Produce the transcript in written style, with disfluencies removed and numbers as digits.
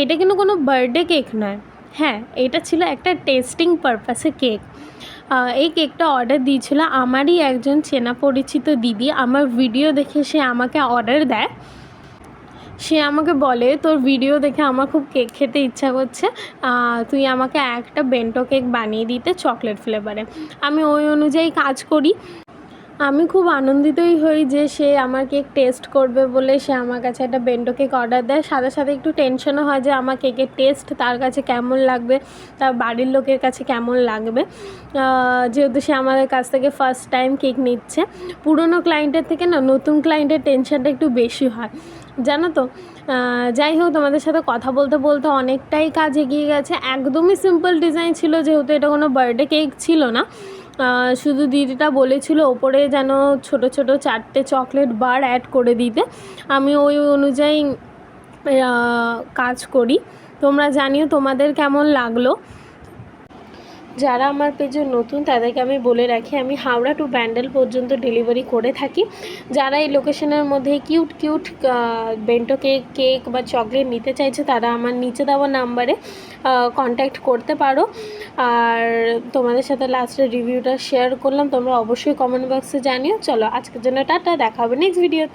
এটা কিন্তু কোনো বার্থডে কেক নয়, হ্যাঁ এটা ছিল একটা টেস্টিং পারপাসে কেক। এই কেকটা অর্ডার দিয়েছিল আমারই একজন চেনা পরিচিত দিদি। আমার ভিডিও দেখে সে আমাকে অর্ডার দেয়। সে আমাকে বলে, তোর ভিডিও দেখে আমার খুব কেক খেতে ইচ্ছা করছে, তুই আমাকে একটা বেন্টো কেক বানিয়ে দিতে চকলেট ফ্লেভারে। আমি ওই অনুযায়ী কাজ করি। আমি খুব আনন্দিতই হই যে সে আমার কেক টেস্ট করবে বলে সে আমার কাছে একটা বেন্টো কেক অর্ডার দেয়। সাথে সাথে একটু টেনশনও হয় যে আমার কেকের টেস্ট তার কাছে কেমন লাগবে, তার বাড়ির লোকের কাছে কেমন লাগবে, যেহেতু সে আমাদের কাছ থেকে ফার্স্ট টাইম কেক নিচ্ছে। পুরনো ক্লায়েন্টের থেকে না নতুন ক্লায়েন্টের টেনশনটা একটু বেশি হয়, জানো তো। যাই হোক, তোমাদের সাথে কথা বলতে বলতে অনেকটাই কাজ এগিয়ে গেছে। একদমই সিম্পল ডিজাইন ছিল, যেহেতু এটা কোনো বার্থডে কেক ছিল না। শুধু দিদিটা বলেছিল ওপরে যেন ছোট ছোট 4টে চকলেট বার অ্যাড করে দিতে। আমি ওই অনুযায়ী কাজ করি। তোমরা জানিও তোমাদের কেমন লাগলো। যারা আমার পেজে নতুন তাদেরকে আমি বলে রাখি, আমি হাওড়া টু ব্যান্ডেল পর্যন্ত ডেলিভারি করে থাকি। যারা এই লোকেশনের মধ্যে কিউট কিউট বেন্টো কেক বা চকলেট নিতে চাইছে তারা আমার নিচে দেওয়া নাম্বারে কন্ট্যাক্ট করতে পারো। আর তোমাদের সাথে লাস্টের রিভিউটা শেয়ার করলাম, তোমরা অবশ্যই কমেন্ট বক্সে জানিও। চলো আজকের জন্য টাটা, দেখা হবে নেক্সট ভিডিওতে।